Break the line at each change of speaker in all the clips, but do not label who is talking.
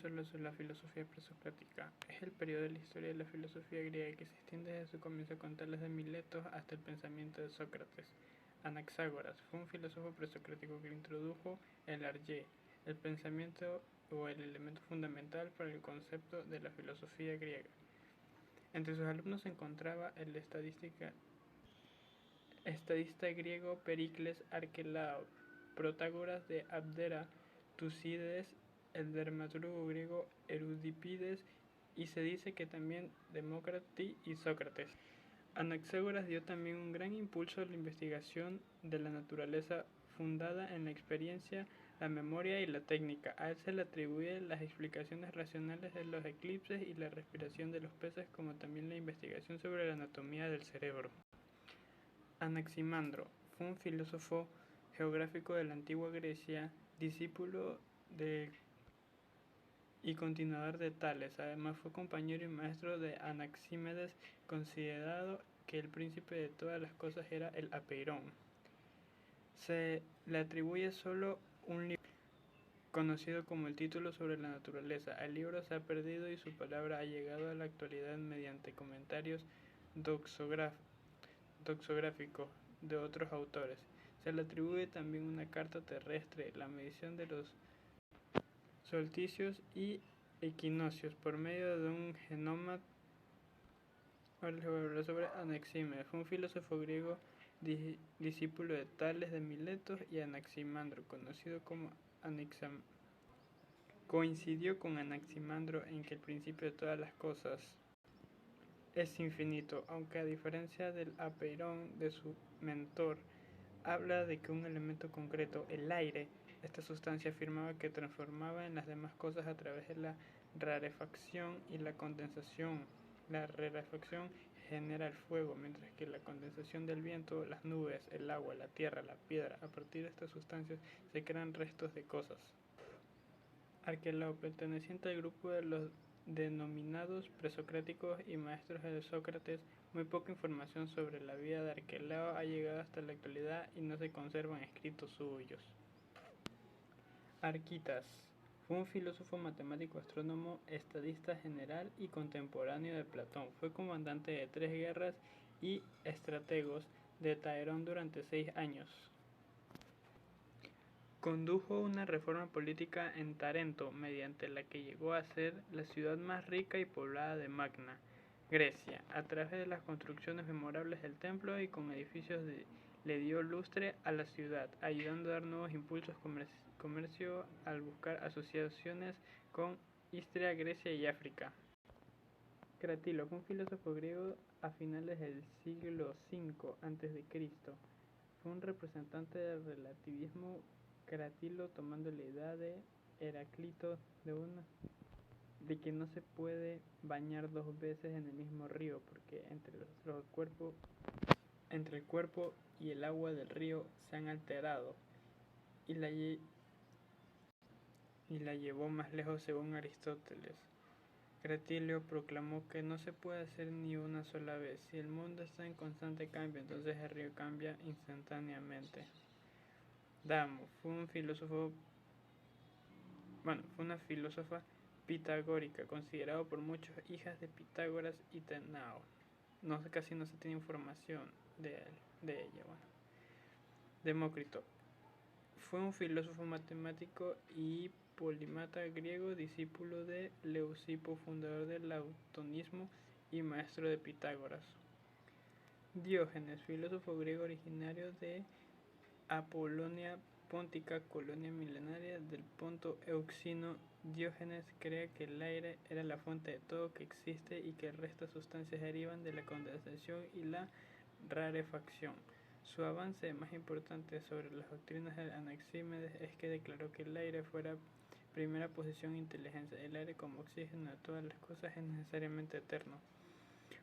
sobre la filosofía presocrática. Es el periodo de la historia de la filosofía griega que se extiende desde su comienzo con Tales de Mileto hasta el pensamiento de Sócrates. Anaxágoras fue un filósofo presocrático que introdujo el arjé, el pensamiento o el elemento fundamental para el concepto de la filosofía griega. Entre sus alumnos se encontraba el estadista griego Pericles Arquelao, Protágoras de Abdera, Tucídides, el dramaturgo griego Eurípides y se dice que también Demócrito y Sócrates. Anaxágoras dio también un gran impulso a la investigación de la naturaleza fundada en la experiencia, la memoria y la técnica. A él se le atribuyen las explicaciones racionales de los eclipses y la respiración de los peces, como también la investigación sobre la anatomía del cerebro. Anaximandro fue un filósofo geográfico de la antigua Grecia, discípulo y continuador de Tales. Además fue compañero y maestro de Anaxímedes, considerado que el príncipe de todas las cosas era el Apeirón. Se le atribuye solo un libro conocido como el Título sobre la naturaleza. El libro se ha perdido y su palabra ha llegado a la actualidad mediante comentarios doxográficos de otros autores. Se le atribuye también una carta terrestre, la medición de los solsticios y equinoccios por medio de un genoma. Ahora les voy a hablar sobre Anaxímenes. Fue un filósofo griego discípulo de Tales de Mileto y Anaximandro, conocido como coincidió con Anaximandro en que el principio de todas las cosas es infinito, aunque a diferencia del Apeirón de su mentor, habla de que un elemento concreto, el aire, esta sustancia afirmaba que transformaba en las demás cosas a través de la rarefacción y la condensación. La rarefacción genera el fuego, mientras que la condensación del viento, las nubes, el agua, la tierra, la piedra, a partir de estas sustancias se crean restos de cosas. Arquelao, perteneciente al grupo de los denominados presocráticos y maestros de Sócrates, muy poca información sobre la vida de Arquelao ha llegado hasta la actualidad y no se conservan escritos suyos. Arquitas fue un filósofo, matemático, astrónomo, estadista general y contemporáneo de Platón. Fue comandante de 3 guerras y estrategos de Taerón durante 6 años. Condujo una reforma política en Tarento, mediante la que llegó a ser la ciudad más rica y poblada de Magna Grecia, a través de las construcciones memorables del templo y con edificios le dio lustre a la ciudad, ayudando a dar nuevos impulsos comercio al buscar asociaciones con Istria, Grecia y África. Cratilo fue un filósofo griego a finales del siglo V a.C. Fue un representante del relativismo. Cratilo, tomando la idea de Heráclito de que no se puede bañar 2 veces en el mismo río, porque entre el cuerpo y el agua del río se han alterado, y la llevó más lejos según Aristóteles. Cratilo proclamó que no se puede hacer ni una sola vez. Si el mundo está en constante cambio, entonces el río cambia instantáneamente. Damo fue una filósofa pitagórica, considerada por muchos hijas de Pitágoras y Tenao. Casi no se tiene información de ella. Demócrito fue un filósofo, matemático y polímata griego, discípulo de Leucipo, fundador del platonismo y maestro de Pitágoras. Diógenes, filósofo griego originario de Apolonia Póntica, colonia milenaria del Ponto Euxino. Diógenes cree que el aire era la fuente de todo que existe y que el resto de sustancias derivan de la condensación y la rarefacción. Su avance más importante sobre las doctrinas de Anaxímedes es que declaró que el aire fuera primera posición e inteligencia. El aire, como oxígeno de todas las cosas, es necesariamente eterno,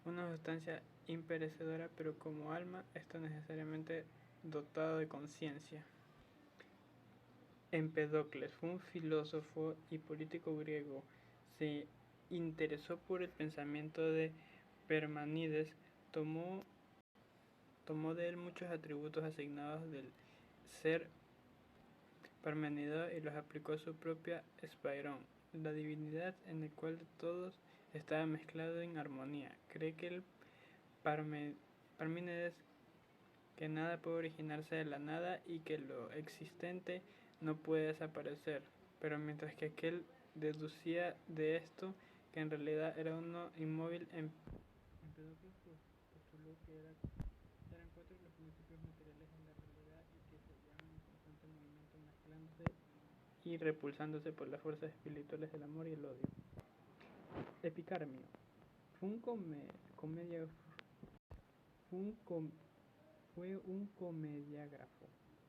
una sustancia imperecedora, pero como alma está necesariamente dotado de conciencia. Empedocles fue un filósofo y político griego. Se interesó por el pensamiento de Parménides, tomó de él muchos atributos asignados del ser parmenido y los aplicó a su propia Espairón. la divinidad en el cual todos estaba mezclado en armonía. Cree que el Parménides que nada puede originarse de la nada y que lo existente no puede desaparecer, pero mientras que aquel deducía de esto que en realidad era uno inmóvil, Empedocles postuló que eran cuatro los principios materiales de la realidad y que se hallaban en constante movimiento, mezclándose y repulsándose por las fuerzas espirituales del amor y el odio. Epicarmio fue un comedia fue un com fue un comediágrafo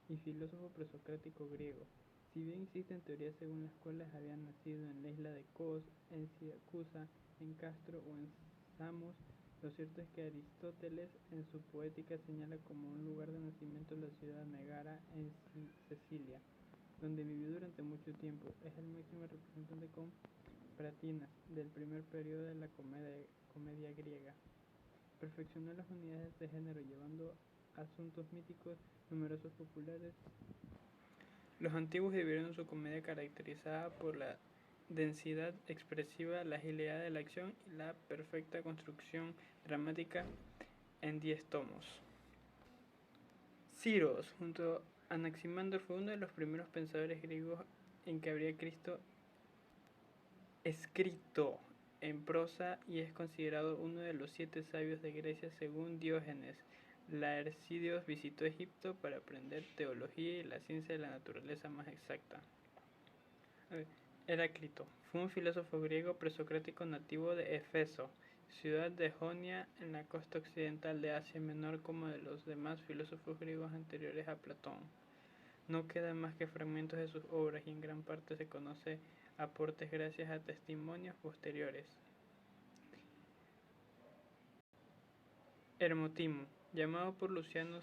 y filósofo presocrático griego. Si bien existen teorías según las cuales había nacido en la isla de Kos, en Siracusa, en Castro o en Samos, lo cierto es que Aristóteles en su Poética señala como un lugar de nacimiento la ciudad de Megara en Sicilia, donde vivió durante mucho tiempo. Es el máximo representante con Pratinas del primer periodo de la comedia griega. Perfeccionó las unidades de género llevando asuntos míticos numerosos populares. Los antiguos dividieron su comedia caracterizada por la densidad expresiva, la agilidad de la acción y la perfecta construcción dramática en 10 tomos. Siros, junto a Anaximandro, fue uno de los primeros pensadores griegos en que habría Cristo escrito en prosa y es considerado uno de los 7 sabios de Grecia según Diógenes. Laercidios visitó Egipto para aprender teología y la ciencia de la naturaleza más exacta. Heráclito fue un filósofo griego presocrático nativo de Éfeso, ciudad de Jonia en la costa occidental de Asia Menor, como de los demás filósofos griegos anteriores a Platón. No quedan más que fragmentos de sus obras y en gran parte se conoce aportes gracias a testimonios posteriores. Hermotimo, llamado por Luciano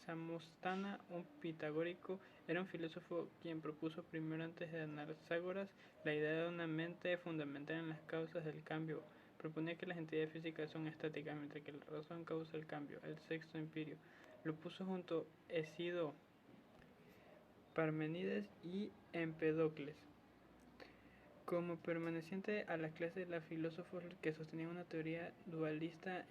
Samostana un pitagórico, era un filósofo quien propuso primero antes de Anaxágoras la idea de una mente fundamental en las causas del cambio. Proponía que las entidades físicas son estáticas, mientras que la razón causa el cambio. El sexto empirio lo puso junto a Hesíodo, Parménides y Empedocles como perteneciente a la clase de los filósofos que sostenían una teoría dualista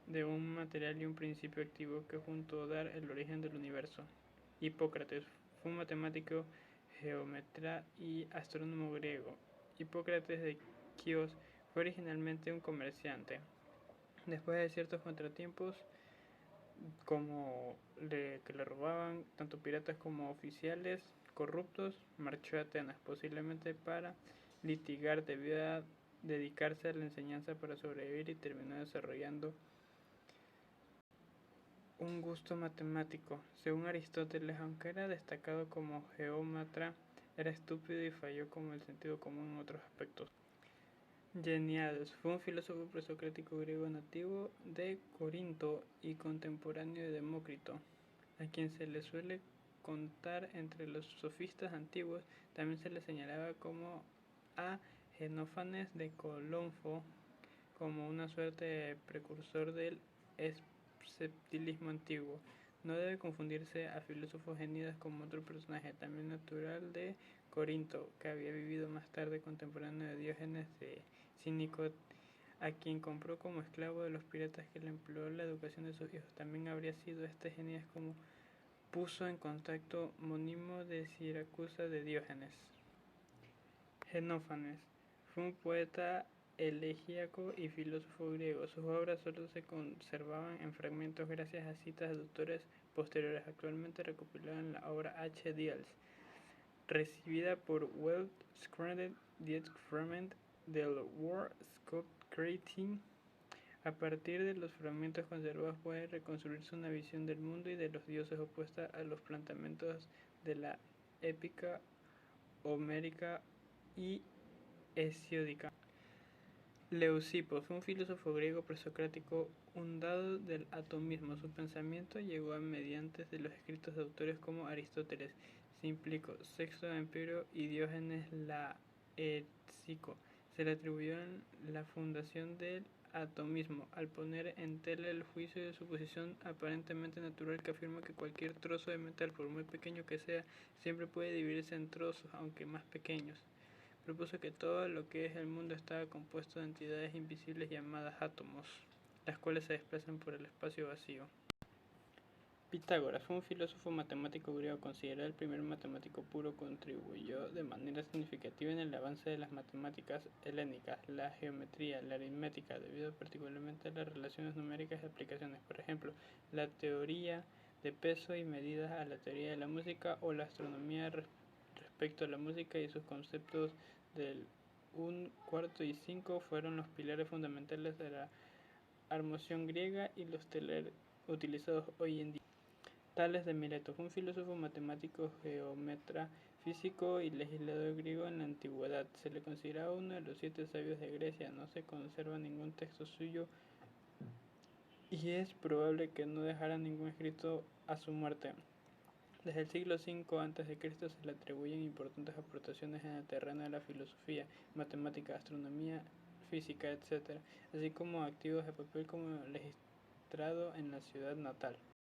de un material y un principio activo que junto a dar el origen del universo. Hipócrates fue un matemático, geómetra y astrónomo griego. Hipócrates de Quíos fue originalmente un comerciante. Después de ciertos contratiempos, como que le robaban tanto piratas como oficiales corruptos, marchó a Atenas, posiblemente para litigar, debido a dedicarse a la enseñanza para sobrevivir y terminó desarrollando un gusto matemático. Según Aristóteles, aunque era destacado como geómetra, era estúpido y falló con el sentido común en otros aspectos. Geniades fue un filósofo presocrático griego nativo de Corinto y contemporáneo de Demócrito, a quien se le suele contar entre los sofistas antiguos. También se le señalaba como a Genófanes de Colonfo como una suerte de precursor del escepticismo antiguo. No debe confundirse a filósofo Genidas como otro personaje también natural de Corinto, que había vivido más tarde contemporáneo de Diógenes de Cínico, a quien compró como esclavo de los piratas que le empleó la educación de sus hijos. También habría sido este Genidas como puso en contacto monimo de Siracusa de Diógenes. Genófanes fue un poeta elegíaco y filósofo griego. Sus obras solo se conservaban en fragmentos gracias a citas de autores posteriores, actualmente recopiladas en la obra H. Diels, recibida por Well Screened Diet Fragment del World Scope Creating. A partir de los fragmentos conservados puede reconstruirse una visión del mundo y de los dioses opuesta a los planteamientos de la épica homérica y hesiódica. Leucipo fue un filósofo griego presocrático hundado del atomismo. Su pensamiento llegó a mediante de los escritos de autores como Aristóteles, Simplicio, Sexto Empirio y Diógenes Laercico. Se le atribuyó la fundación del atomismo, al poner en tela el juicio de su posición aparentemente natural que afirma que cualquier trozo de metal, por muy pequeño que sea, siempre puede dividirse en trozos, aunque más pequeños. Propuso que todo lo que es el mundo estaba compuesto de entidades invisibles llamadas átomos, las cuales se desplazan por el espacio vacío. Pitágoras fue un filósofo matemático griego considerado el primer matemático puro. Contribuyó de manera significativa en el avance de las matemáticas helénicas, la geometría, la aritmética, debido particularmente a las relaciones numéricas y aplicaciones, por ejemplo, la teoría de peso y medidas a la teoría de la música o la astronomía respecto a la música y sus conceptos del 1, cuarto y 5 fueron los pilares fundamentales de la armoción griega y los teler utilizados hoy en día. Tales de Mileto fue un filósofo, matemático, geómetra, físico y legislador griego en la antigüedad. Se le consideraba uno de los 7 sabios de Grecia. No se conserva ningún texto suyo y es probable que no dejara ningún escrito a su muerte. Desde el siglo V a.C. se le atribuyen importantes aportaciones en el terreno de la filosofía, matemática, astronomía, física, etc., así como activos de papel como registrado en la ciudad natal.